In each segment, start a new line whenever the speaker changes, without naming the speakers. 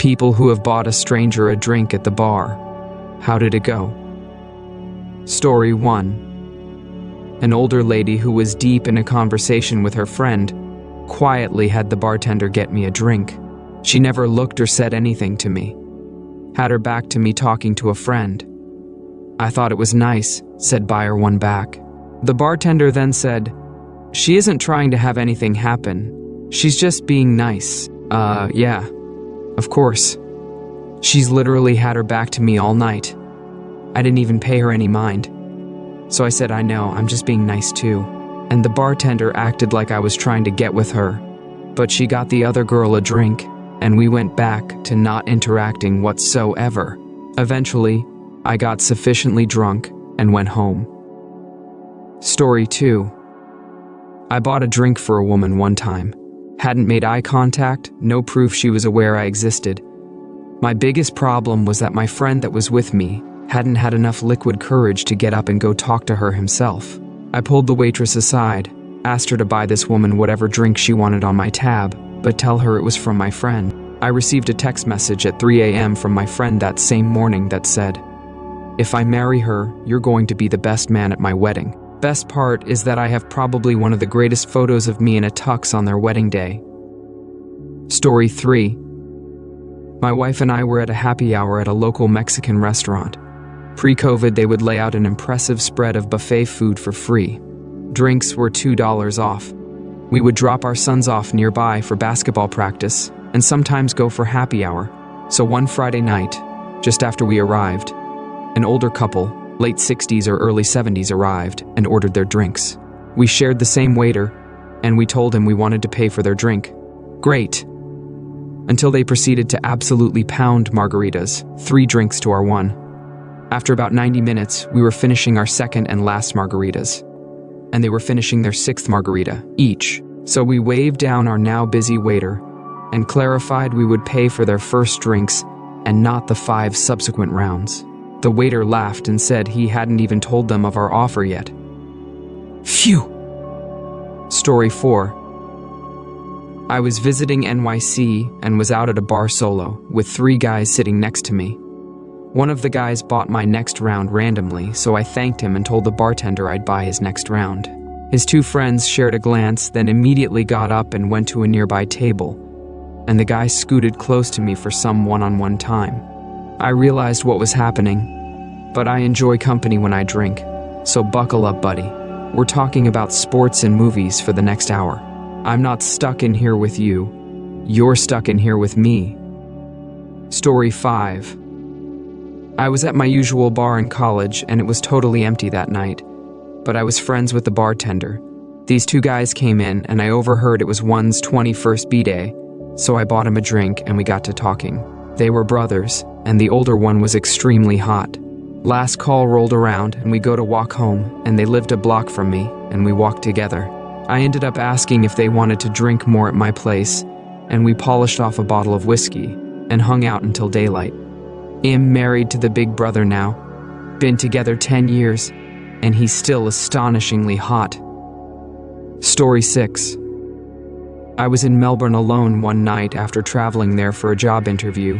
People who have bought a stranger a drink at the bar. How did it go? Story 1. An older lady who was deep in a conversation with her friend quietly had the bartender get me a drink. She never looked or said anything to me. Had her back to me talking to a friend. I thought it was nice, said buyer 1 back. The bartender then said, "She isn't trying to have anything happen. She's just being nice." Yeah. Of course. She's literally had her back to me all night. I didn't even pay her any mind. So I said, "I know, I'm just being nice too." And the bartender acted like I was trying to get with her. But she got the other girl a drink, and we went back to not interacting whatsoever. Eventually, I got sufficiently drunk and went home. Story 2. I bought a drink for a woman one time. Hadn't made eye contact, no proof she was aware I existed. My biggest problem was that my friend that was with me hadn't had enough liquid courage to get up and go talk to her himself. I pulled the waitress aside, asked her to buy this woman whatever drink she wanted on my tab, but tell her it was from my friend. I received a text message at 3 a.m. from my friend that same morning that said, "If I marry her, you're going to be the best man at my wedding." Best part is that I have probably one of the greatest photos of me in a tux on their wedding day. Story 3. My wife and I were at a happy hour at a local Mexican restaurant. Pre-COVID, they would lay out an impressive spread of buffet food for free. Drinks were $2 off. We would drop our sons off nearby for basketball practice and sometimes go for happy hour. So one Friday night, just after we arrived, an older couple, late 60s or early 70s, arrived and ordered their drinks. We shared the same waiter, and we told him we wanted to pay for their drink. Great. Until they proceeded to absolutely pound margaritas, 3 drinks to our 1. After about 90 minutes, we were finishing our second and last margaritas, and they were finishing their 6th margarita each. So we waved down our now busy waiter and clarified we would pay for their first drinks and not the 5 subsequent rounds. The waiter laughed and said he hadn't even told them of our offer yet. Phew! Story 4. I was visiting NYC and was out at a bar solo with 3 guys sitting next to me. One of the guys bought my next round randomly, so I thanked him and told the bartender I'd buy his next round. His 2 friends shared a glance, then immediately got up and went to a nearby table, and the guy scooted close to me for some one-on-one time. I realized what was happening, but I enjoy company when I drink, so buckle up, buddy. We're talking about sports and movies for the next hour. I'm not stuck in here with you. You're stuck in here with me. Story 5. I was at my usual bar in college, and it was totally empty that night, but I was friends with the bartender. These 2 guys came in, and I overheard it was one's 21st B-day, so I bought him a drink and we got to talking. They were brothers, and the older one was extremely hot. Last call rolled around, and we go to walk home, and they lived a block from me, and we walked together. I ended up asking if they wanted to drink more at my place, and we polished off a bottle of whiskey and hung out until daylight. I'm married to the big brother now. Been together 10 years, and he's still astonishingly hot. Story 6. I was in Melbourne alone one night after traveling there for a job interview,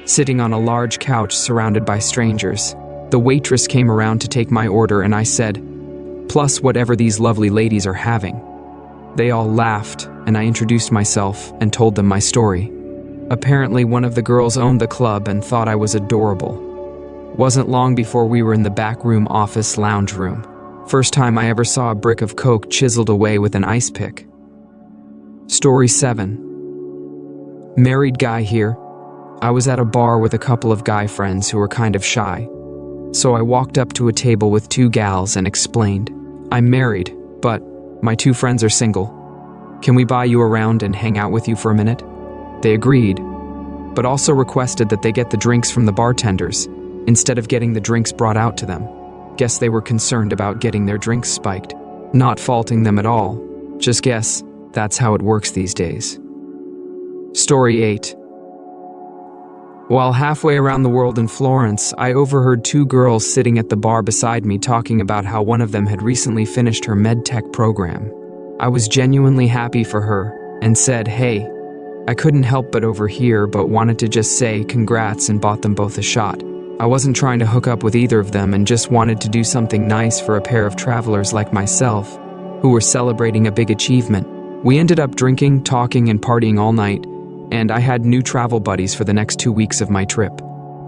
sitting on a large couch surrounded by strangers. The waitress came around to take my order, and I said, "Plus whatever these lovely ladies are having." They all laughed, and I introduced myself and told them my story. Apparently one of the girls owned the club and thought I was adorable. Wasn't long before we were in the back room office lounge room. First time I ever saw a brick of coke chiseled away with an ice pick. Story 7. Married guy here. I was at a bar with a couple of guy friends who were kind of shy. So I walked up to a table with 2 gals and explained, "I'm married, but my 2 friends are single. Can we buy you around and hang out with you for a minute?" They agreed, but also requested that they get the drinks from the bartenders instead of getting the drinks brought out to them. Guess they were concerned about getting their drinks spiked. Not faulting them at all. Just guess that's how it works these days. Story 8. While halfway around the world in Florence, I overheard 2 girls sitting at the bar beside me talking about how one of them had recently finished her med tech program. I was genuinely happy for her and said, "Hey, I couldn't help but overhear, but wanted to just say congrats and bought them both a shot. I wasn't trying to hook up with either of them and just wanted to do something nice for a pair of travelers like myself who were celebrating a big achievement. We ended up drinking, talking, and partying all night, and I had new travel buddies for the next 2 weeks of my trip.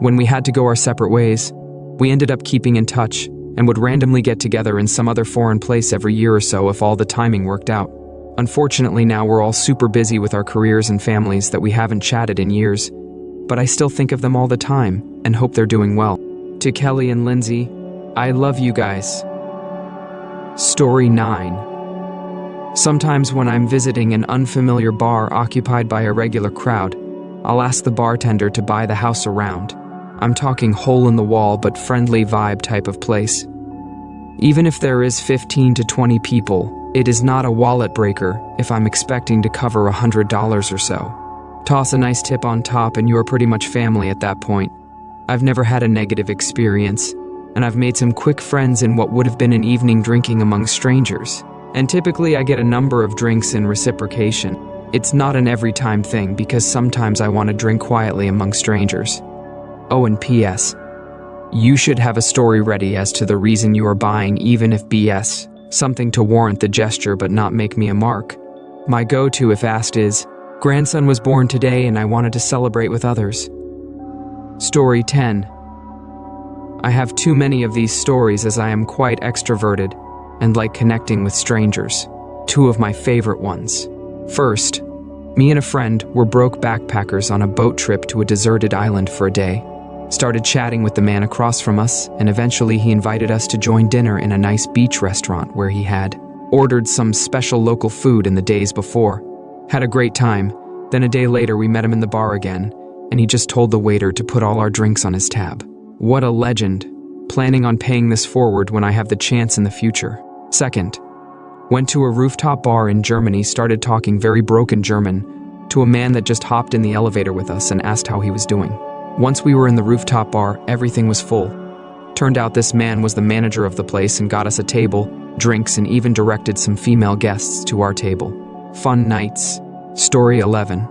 When we had to go our separate ways, we ended up keeping in touch and would randomly get together in some other foreign place every year or so if all the timing worked out. Unfortunately, now we're all super busy with our careers and families that we haven't chatted in years, but I still think of them all the time and hope they're doing well. To Kelly and Lindsay, I love you guys. Story 9. Sometimes when I'm visiting an unfamiliar bar occupied by a regular crowd, I'll ask the bartender to buy the house around. I'm talking hole-in-the-wall but friendly vibe type of place. Even if there is 15 to 20 people, it is not a wallet breaker if I'm expecting to cover $100 or so. Toss a nice tip on top and you're pretty much family at that point. I've never had a negative experience, and I've made some quick friends in what would have been an evening drinking among strangers. And typically I get a number of drinks in reciprocation. It's not an every time thing because sometimes I want to drink quietly among strangers. Oh, and P.S. You should have a story ready as to the reason you are buying, even if BS. Something to warrant the gesture but not make me a mark. My go-to if asked is, grandson was born today and I wanted to celebrate with others. Story 10. I have too many of these stories as I am quite extroverted and like connecting with strangers. 2 of my favorite ones. First, me and a friend were broke backpackers on a boat trip to a deserted island for a day. Started chatting with the man across from us, and eventually he invited us to join dinner in a nice beach restaurant where he had ordered some special local food in the days before. Had a great time. Then a day later we met him in the bar again, and he just told the waiter to put all our drinks on his tab. What a legend. Planning on paying this forward when I have the chance in the future. Second, went to a rooftop bar in Germany, started talking very broken German to a man that just hopped in the elevator with us and asked how he was doing. Once we were in the rooftop bar, everything was full. Turned out this man was the manager of the place and got us a table, drinks, and even directed some female guests to our table. Fun nights. Story 11.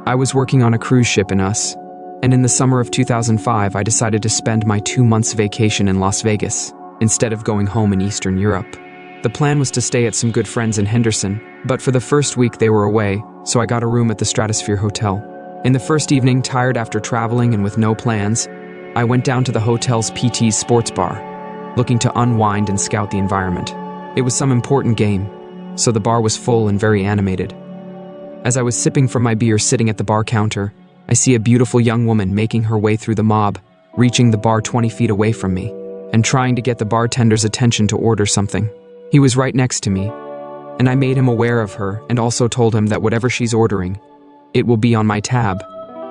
I was working on a cruise ship in US, and in the summer of 2005 I decided to spend my 2 months vacation in Las Vegas instead of going home in Eastern Europe. The plan was to stay at some good friends in Henderson, but for the first week they were away, so I got a room at the Stratosphere Hotel. In the first evening, tired after traveling and with no plans, I went down to the hotel's PT's sports bar, looking to unwind and scout the environment. It was some important game, so the bar was full and very animated. As I was sipping from my beer sitting at the bar counter, I see a beautiful young woman making her way through the mob, reaching the bar 20 feet away from me, and trying to get the bartender's attention to order something. He was right next to me, and I made him aware of her and also told him that whatever she's ordering, it will be on my tab.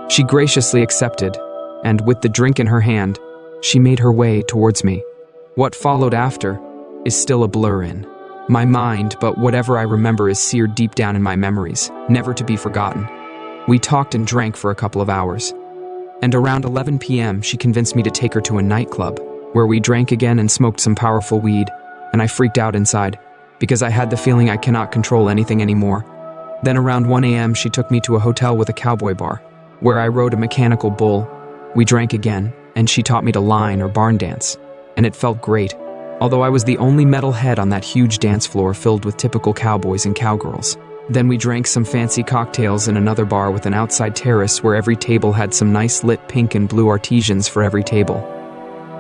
She graciously accepted, and with the drink in her hand, she made her way towards me. What followed after is still a blur in my mind, but whatever I remember is seared deep down in my memories, never to be forgotten. We talked and drank for a couple of hours, and around 11 p.m. she convinced me to take her to a nightclub, where we drank again and smoked some powerful weed, and I freaked out inside, because I had the feeling I cannot control anything anymore. Then around 1 a.m. she took me to a hotel with a cowboy bar, where I rode a mechanical bull. We drank again, and she taught me to line or barn dance, and it felt great, although I was the only metalhead on that huge dance floor filled with typical cowboys and cowgirls. Then we drank some fancy cocktails in another bar with an outside terrace where every table had some nice lit pink and blue artisans for every table.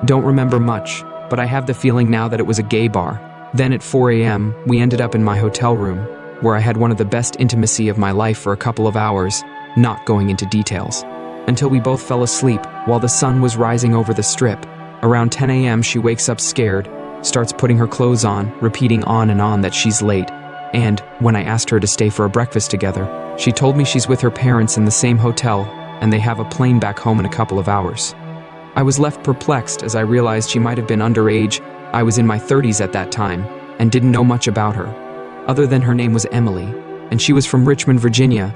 Don't remember much, but I have the feeling now that it was a gay bar. Then at 4 a.m. we ended up in my hotel room, where I had one of the best intimacy of my life for a couple of hours, not going into details, until we both fell asleep while the sun was rising over the strip. Around 10 a.m. she wakes up scared, starts putting her clothes on, repeating on and on that she's late, and when I asked her to stay for a breakfast together, she told me she's with her parents in the same hotel and they have a plane back home in a couple of hours. I was left perplexed as I realized she might have been underage. I was in my 30s at that time and didn't know much about her, other than her name was Emily, and she was from Richmond, Virginia,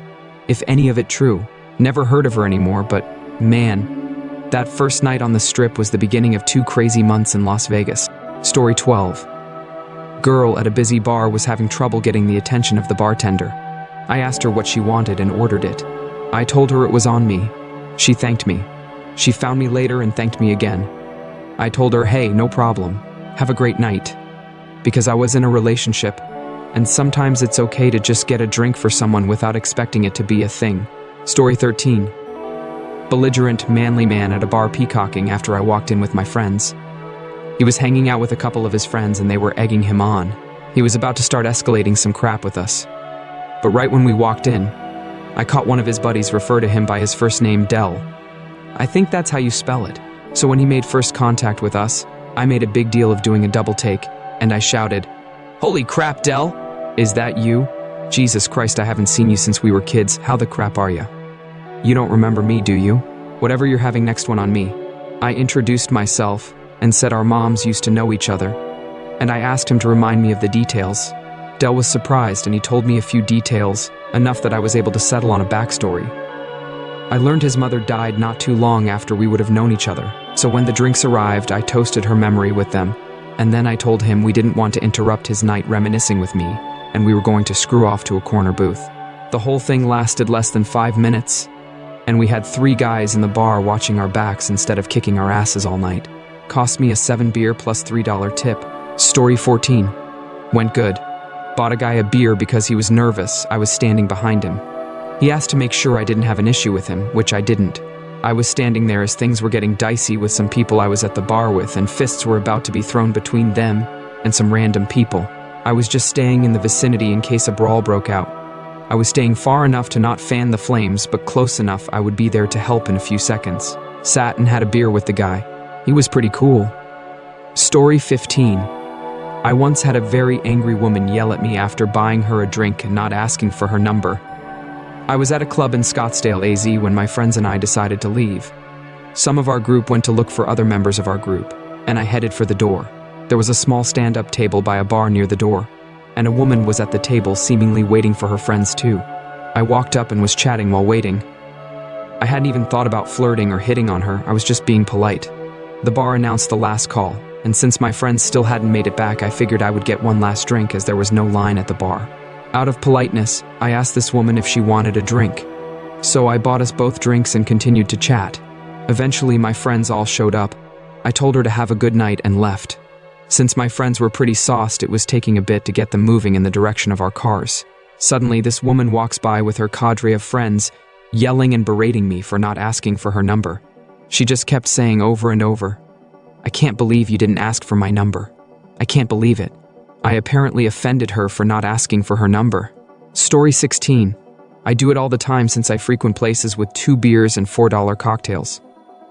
if any of it true. Never heard of her anymore, but man, that first night on the strip was the beginning of 2 crazy months in Las Vegas. Story 12. Girl at a busy bar was having trouble getting the attention of the bartender. I asked her what she wanted and ordered it. I told her it was on me. She thanked me. She found me later and thanked me again. I told her, hey, no problem. Have a great night. Because I was in a relationship, and sometimes it's okay to just get a drink for someone without expecting it to be a thing. Story 13. Belligerent, manly man at a bar peacocking after I walked in with my friends. He was hanging out with a couple of his friends and they were egging him on. He was about to start escalating some crap with us. But right when we walked in, I caught one of his buddies refer to him by his first name, Del. I think that's how you spell it. So when he made first contact with us, I made a big deal of doing a double take, and I shouted, "Holy crap, Del! Is that you? Jesus Christ, I haven't seen you since we were kids. How the crap are you? You don't remember me, do you? Whatever you're having next one on me." I introduced myself and said our moms used to know each other, and I asked him to remind me of the details. Del was surprised and he told me a few details, enough that I was able to settle on a backstory. I learned his mother died not too long after we would have known each other, so when the drinks arrived, I toasted her memory with them, and then I told him we didn't want to interrupt his night reminiscing with me, and we were going to screw off to a corner booth. The whole thing lasted less than 5 minutes, and we had 3 guys in the bar watching our backs instead of kicking our asses all night. Cost me a 7 beer plus $3 tip. Story 14. Went good. Bought a guy a beer because he was nervous. I was standing behind him. He asked to make sure I didn't have an issue with him, which I didn't. I was standing there as things were getting dicey with some people I was at the bar with, and fists were about to be thrown between them and some random people. I was just staying in the vicinity in case a brawl broke out. I was staying far enough to not fan the flames, but close enough I would be there to help in a few seconds. Sat and had a beer with the guy. He was pretty cool. Story 15. I once had a very angry woman yell at me after buying her a drink and not asking for her number. I was at a club in Scottsdale, AZ, when my friends and I decided to leave. Some of our group went to look for other members of our group, and I headed for the door. There was a small stand-up table by a bar near the door, and a woman was at the table seemingly waiting for her friends too. I walked up and was chatting while waiting. I hadn't even thought about flirting or hitting on her, I was just being polite. The bar announced the last call, and since my friends still hadn't made it back, I figured I would get one last drink as there was no line at the bar. Out of politeness, I asked this woman if she wanted a drink. So I bought us both drinks and continued to chat. Eventually, my friends all showed up. I told her to have a good night and left. Since my friends were pretty sauced, it was taking a bit to get them moving in the direction of our cars. Suddenly, this woman walks by with her cadre of friends, yelling and berating me for not asking for her number. She just kept saying over and over, "I can't believe you didn't ask for my number. I can't believe it." I apparently offended her for not asking for her number. Story 16. I do it all the time since I frequent places with 2 beers and $4 cocktails.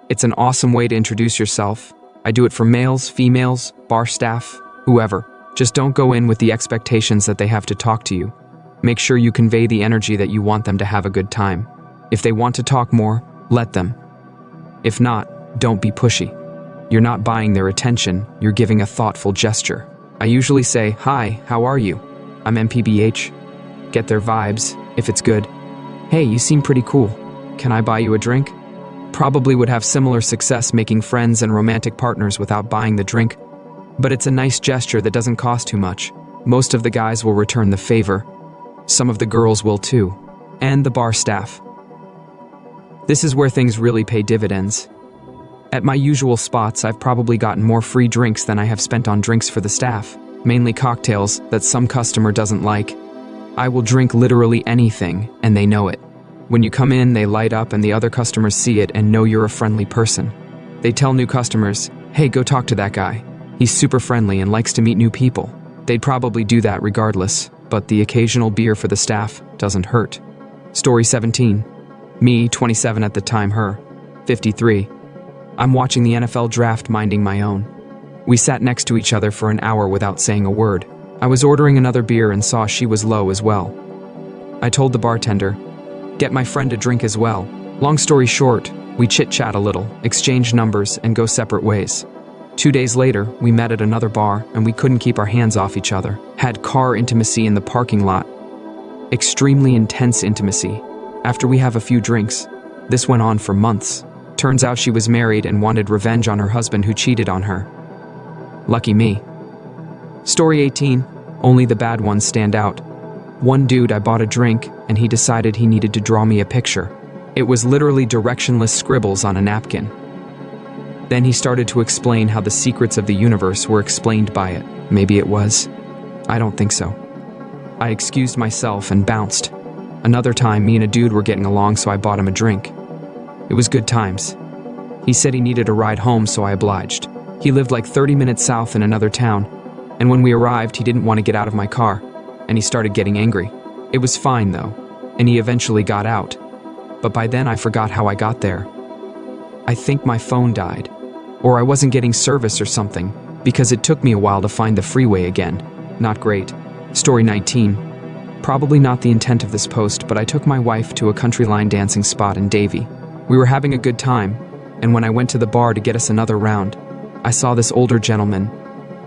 It's an awesome way to introduce yourself. I do it for males, females, bar staff, whoever. Just don't go in with the expectations that they have to talk to you. Make sure you convey the energy that you want them to have a good time. If they want to talk more, let them. If not, don't be pushy. You're not buying their attention, you're giving a thoughtful gesture. I usually say, "Hi, how are you? I'm MPBH." Get their vibes, if it's good. "Hey, you seem pretty cool. Can I buy you a drink?" Probably would have similar success making friends and romantic partners without buying the drink. But it's a nice gesture that doesn't cost too much. Most of the guys will return the favor. Some of the girls will too. And the bar staff. This is where things really pay dividends. At my usual spots, I've probably gotten more free drinks than I have spent on drinks for the staff, mainly cocktails that some customer doesn't like. I will drink literally anything, and they know it. When you come in, they light up and the other customers see it and know you're a friendly person. They tell new customers, "Hey, go talk to that guy. He's super friendly and likes to meet new people." They'd probably do that regardless, but the occasional beer for the staff doesn't hurt. Story 17. Me, 27 at the time, her, 53. I'm watching the NFL draft minding my own. We sat next to each other for an hour without saying a word. I was ordering another beer and saw she was low as well. I told the bartender, "Get my friend a drink as well." Long story short, we chit-chat a little, exchange numbers, and go separate ways. 2 days later, we met at another bar and we couldn't keep our hands off each other. Had car intimacy in the parking lot. Extremely intense intimacy. After we have a few drinks, this went on for months. Turns out she was married and wanted revenge on her husband who cheated on her. Lucky me. Story 18. Only the bad ones stand out. One dude, I bought a drink, and he decided he needed to draw me a picture. It was literally directionless scribbles on a napkin. Then he started to explain how the secrets of the universe were explained by it. Maybe it was. I don't think so. I excused myself and bounced. Another time, me and a dude were getting along, so I bought him a drink. It was good times. He said he needed a ride home, so I obliged. He lived like 30 minutes south in another town, and when we arrived, he didn't want to get out of my car, and he started getting angry. It was fine, though, and he eventually got out. But by then, I forgot how I got there. I think my phone died, or I wasn't getting service or something, because it took me a while to find the freeway again. Not great. Story 19. Probably not the intent of this post, but I took my wife to a country line dancing spot in Davie. We were having a good time, and when I went to the bar to get us another round, I saw this older gentleman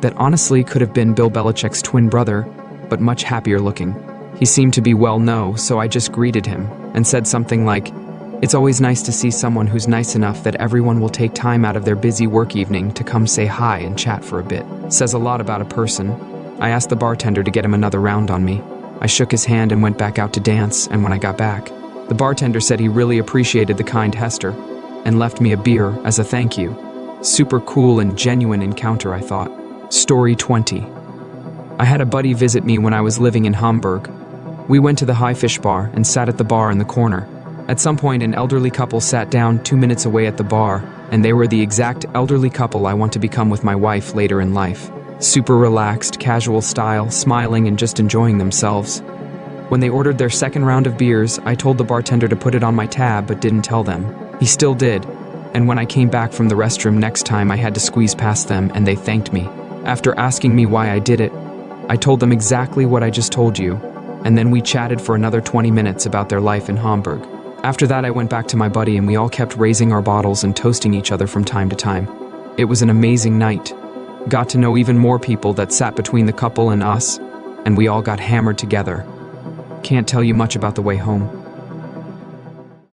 that honestly could have been Bill Belichick's twin brother, but much happier looking. He seemed to be well-known, so I just greeted him and said something like, "It's always nice to see someone who's nice enough that everyone will take time out of their busy work evening to come say hi and chat for a bit. Says a lot about a person." I asked the bartender to get him another round on me. I shook his hand and went back out to dance, and when I got back, the bartender said he really appreciated the kind Hester and left me a beer as a thank you. Super cool and genuine encounter, I thought. Story 20. I had a buddy visit me when I was living in Hamburg. We went to the High Fish Bar and sat at the bar in the corner. At some point, an elderly couple sat down 2 minutes away at the bar, and they were the exact elderly couple I want to become with my wife later in life. Super relaxed, casual style, smiling and just enjoying themselves. When they ordered their second round of beers, I told the bartender to put it on my tab but didn't tell them. He still did, and when I came back from the restroom next time, I had to squeeze past them and they thanked me. After asking me why I did it, I told them exactly what I just told you, and then we chatted for another 20 minutes about their life in Hamburg. After that, I went back to my buddy and we all kept raising our bottles and toasting each other from time to time. It was an amazing night. Got to know even more people that sat between the couple and us, and we all got hammered together. Can't tell you much about the way home.